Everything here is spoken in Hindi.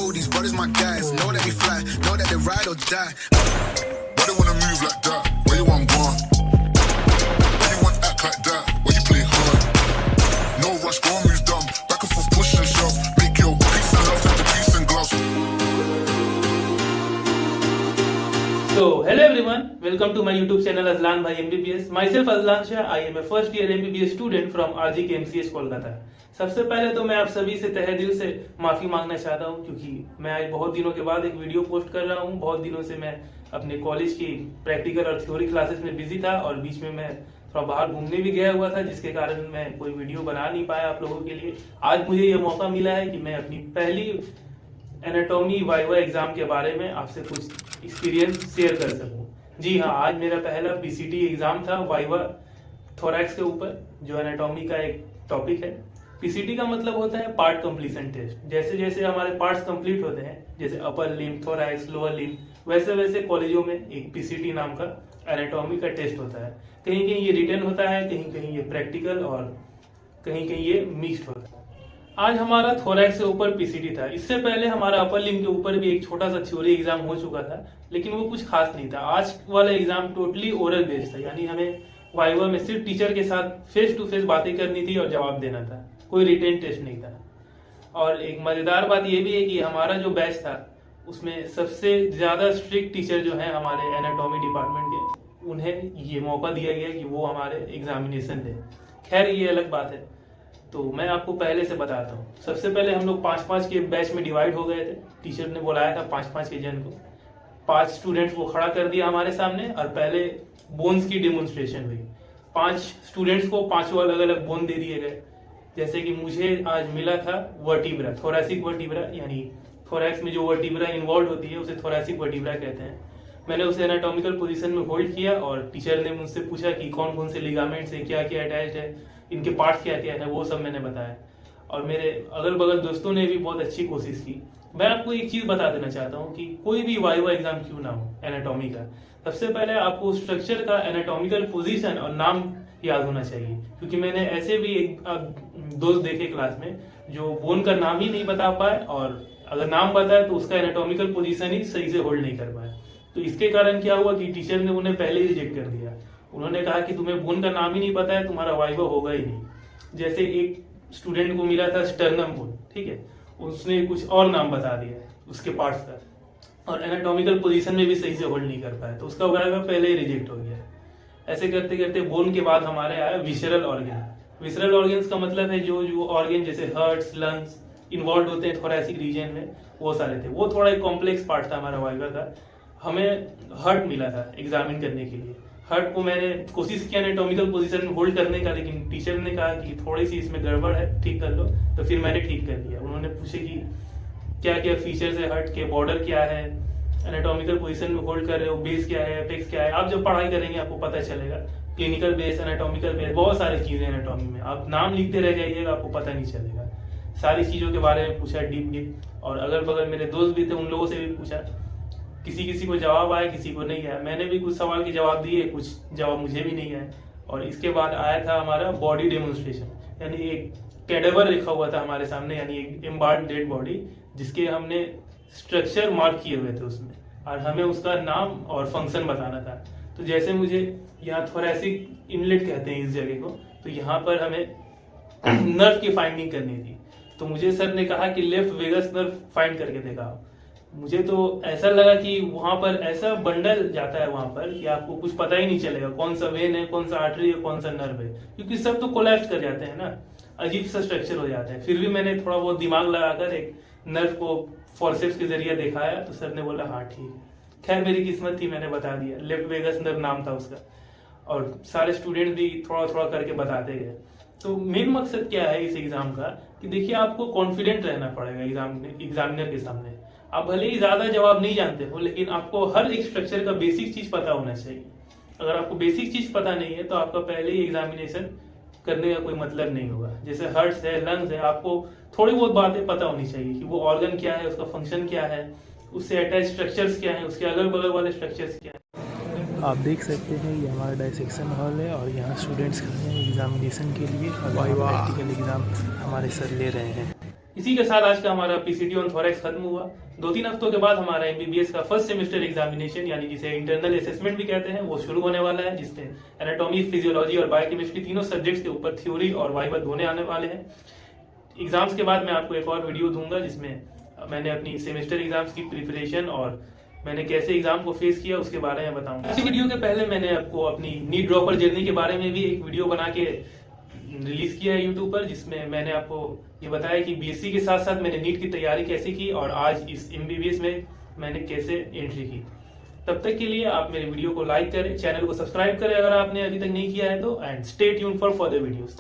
know these brothers my guys. Know that we fly, know that they ride or die. Why they wanna move like that? Where you want gone? Why you want act like that? Why you play hard? No rush, go on, move dumb. Back and forth, push and shove. Make your peace and love into peace and gloves. So, hello everyone, welcome to my YouTube channel Azlan Bhai MBBS. Myself Azlan Shah, I am a first year MBBS student from RGK MCS Kolkata. सबसे पहले तो मैं आप सभी से तहे दिल से माफ़ी मांगना चाहता हूं क्योंकि मैं आज बहुत दिनों के बाद एक वीडियो पोस्ट कर रहा हूं। बहुत दिनों से मैं अपने कॉलेज की प्रैक्टिकल और थ्योरी क्लासेस में बिजी था और बीच में मैं थोड़ा बाहर घूमने भी गया हुआ था, जिसके कारण मैं कोई वीडियो बना नहीं पाया आप लोगों के लिए। आज मुझे ये मौका मिला है कि मैं अपनी पहली एनाटॉमी वाइवा एग्जाम के बारे में आपसे कुछ एक्सपीरियंस शेयर कर सकूं। जी हाँ, आज मेरा पहला पीसीटी एग्जाम था वाइवा थोरैक्स के ऊपर, जो एनाटॉमी का एक टॉपिक है। पीसीटी का मतलब होता है पार्ट कंप्लीशन टेस्ट। जैसे जैसे हमारे पार्ट्स कंप्लीट होते हैं, जैसे upper limb, thorax, lower limb, वैसे वैसे कॉलेजों में एक पीसीटी नाम का एनाटॉमी का टेस्ट होता है। कहीं कहीं ये रिटन होता है, कहीं कहीं ये प्रैक्टिकल और कहीं कहीं ये मिक्स्ड होता है। आज हमारा थोरैक्स के ऊपर पीसीटी था। इससे पहले हमारा अपर लिम्ब के ऊपर भी एक छोटा सा थ्योरी एग्जाम हो चुका था, लेकिन वो कुछ खास नहीं था। आज वाला एग्जाम टोटली ओरल बेस्ड था, यानी हमें वाइवा में सिर्फ टीचर के साथ फेस टू फेस बातें करनी थी और जवाब देना था, कोई रिटेन टेस्ट नहीं था। और एक मजेदार बात ये भी है कि हमारा जो बैच था उसमें सबसे ज्यादा स्ट्रिक्ट टीचर जो है हमारे एनाटॉमी डिपार्टमेंट के, उन्हें ये मौका दिया गया कि वो हमारे एग्जामिनेशन ले। खैर ये अलग बात है, तो मैं आपको पहले से बताता हूँ। सबसे पहले हम लोग 5-5 के बैच में डिवाइड हो गए थे। टीचर ने बुलाया था 5-5 के जन को, 5 स्टूडेंट्स को खड़ा कर दिया हमारे सामने और पहले बोन्स की डेमोन्स्ट्रेशन हुई। 5 स्टूडेंट्स को 5 अलग अलग बोन दे दिए गए। जैसे कि मुझे आज मिला था वर्टिब्रा, थोरैसिक वर्टिब्रा, यानी थोरैक्स में जो वर्टिब्रा इन्वॉल्व होती है उसे थोरैसिक वर्टिब्रा कहते हैं। मैंने उसे एनाटॉमिकल पोजीशन में होल्ड किया और टीचर ने मुझसे पूछा कि कौन कौन से लिगामेंट्स है, क्या क्या अटैच्ड है, इनके पार्ट्स क्या क्या है, वो सब मैंने बताया। और मेरे अगल बगल दोस्तों ने भी बहुत अच्छी कोशिश की। मैं आपको एक चीज बता देना चाहता हूँ कि कोई भी वाइवा एग्जाम क्यों ना हो एनाटॉमी का, सबसे पहले आपको स्ट्रक्चर का एनाटॉमिकल पोजीशन और नाम याद होना चाहिए। क्योंकि मैंने ऐसे भी एक दोस्त देखे क्लास में जो बोन का नाम ही नहीं बता पाए, और अगर नाम बताए तो उसका एनाटॉमिकल पोजीशन ही सही से होल्ड नहीं कर पाए। तो इसके कारण क्या हुआ कि टीचर ने उन्हें पहले ही रिजेक्ट कर दिया। उन्होंने कहा कि तुम्हें बोन का नाम ही नहीं पता है, तुम्हारा वाइवा होगा ही नहीं। जैसे एक स्टूडेंट को मिला था स्टर्नम बोन, ठीक है, उसने कुछ और नाम बता दिया उसके पार्ट्स का, और एनाटॉमिकल पोजीशन में भी सही से होल्ड नहीं कर पाया, तो उसका वाइवा पहले ही रिजेक्ट हो गया। ऐसे करते करते बोन के बाद हमारे आया विसरल ऑर्गन। विसरल ऑर्गन्स का मतलब है जो ऑर्गन जैसे हार्ट्स, लंग्स इन्वॉल्व होते हैं थोरैसिक रीजन में, वो सारे थे। वो थोड़ा एक कॉम्प्लेक्स पार्ट था हमारा वाइवा का। हमें हार्ट मिला था एग्जामिन करने के लिए। हार्ट को मैंने कोशिश किया एनाटॉमिकल पोजीशन में होल्ड करने का, लेकिन टीचर ने कहा कि थोड़ी सी इसमें गड़बड़ है, ठीक कर लो। तो फिर मैंने ठीक कर लिया। उन्होंने पूछे कि क्या क्या फीचर्स है हार्ट के, बॉर्डर क्या है, एनाटॉमिकल पोजीशन में होल्ड कर रहे हो, बेस क्या है, एपेक्स क्या है। आप जब पढ़ाई करेंगे आपको पता चलेगा, क्लिनिकल बेस, एनाटॉमिकल बेस, बहुत सारी चीजें एनाटॉमी में। आप नाम लिखते रह जाइएगा, आपको पता नहीं चलेगा। सारी चीजों के बारे में पूछा डीप, और अगल बगल मेरे दोस्त भी थे, उन लोगों से भी पूछा। किसी किसी को जवाब आया, किसी को नहीं आया। मैंने भी कुछ सवाल के जवाब दिए, कुछ जवाब मुझे भी नहीं आए। और इसके बाद आया था हमारा बॉडी डेमोन्स्ट्रेशन, यानी एक कैडेवर लिखा हुआ था हमारे सामने, यानी एक एम्बार्ड डेड बॉडी, जिसके हमने स्ट्रक्चर मार्क किए हुए थे उसमें, और हमें उसका नाम और फंक्शन बताना था। तो जैसे मुझे यहाँ थोरैसिक इनलेट कहते हैं इस जगह को, तो यहाँ पर हमें नर्व की फाइंडिंग करनी थी। तो मुझे सर ने कहा कि लेफ्ट वेगस नर्व फाइंड करके दिखाओ। मुझे तो ऐसा लगा कि वहां पर ऐसा बंडल जाता है वहां पर कि आपको कुछ पता ही नहीं चलेगा कौन सा वेन है, कौन सा आर्टरी है, कौन सा नर्व है, क्योंकि सब तो कोलैप्स कर जाते हैं ना, अजीब सा स्ट्रक्चर हो जाता है। फिर भी मैंने थोड़ा बहुत दिमाग लगाकर एक नर्व को फोर्सेप्स के जरिए दिखाया, तो सर ने बोला हाँ ठीक है। खैर मेरी किस्मत थी, मैंने बता दिया, लेफ्ट वेगस नर्व नाम था उसका। और सारे स्टूडेंट भी थोड़ा थोड़ा करके बताते गए। तो मेन मकसद क्या है इस एग्जाम का कि देखिए, आपको कॉन्फिडेंट रहना पड़ेगा एग्जामिनर के सामने। आप भले ही ज्यादा जवाब नहीं जानते हो, लेकिन आपको हर एक स्ट्रक्चर का बेसिक चीज पता होना चाहिए। अगर आपको बेसिक चीज पता नहीं है तो आपका पहले ही एग्जामिनेशन करने का कोई मतलब नहीं होगा। जैसे हार्ट्स है, लंग्स है, आपको थोड़ी बहुत बातें पता होनी चाहिए कि वो ऑर्गन क्या है, उसका फंक्शन क्या है, उससे अटैच स्ट्रक्चर्स क्या है, उसके अगल बगल वाले स्ट्रक्चर्स क्या है। आप देख सकते हैं ये हमारा डाइसेक्शन हॉल है और यहाँ स्टूडेंट्स खड़े हैं एग्जामिनेशन के लिए और प्रैक्टिकल एग्ज़ाम हमारे सर ले रहे हैं। इसी के साथ आज का हमारा पीसीटी ऑन थोरैक्स खत्म हुआ। 2-3 हफ्तों के बाद हमारा एमबीबीएस का फर्स्ट सेमेस्टर एग्जामिनेशन यानी जिसे इंटरनल असेसमेंट भी कहते हैं वो शुरू होने वाला है, जिसमें एनाटॉमी, फिजियोलॉजी और बायोकेमिस्ट्री तीनों सब्जेक्ट्स के ऊपर थ्योरी और वाइवा दोनों आने वाले हैं। एग्जाम्स के बाद मैं आपको एक और वीडियो दूंगा जिसमें मैंने अपनी सेमेस्टर एग्जाम्स की प्रिपरेशन और मैंने कैसे एग्जाम को फेस किया उसके बारे में बताऊंगा। इसी वीडियो के पहले मैंने आपको अपनी नीट ड्रॉपर जर्नी के बारे में भी एक वीडियो बना के रिलीज किया है यूट्यूब पर, जिसमें मैंने आपको ये बताया कि बीएससी के साथ साथ मैंने नीट की तैयारी कैसे की और आज इस एमबीबीएस में मैंने कैसे एंट्री की। तब तक के लिए आप मेरे वीडियो को लाइक करें, चैनल को सब्सक्राइब करें अगर आपने अभी तक नहीं किया है तो, and stay tune for further videos.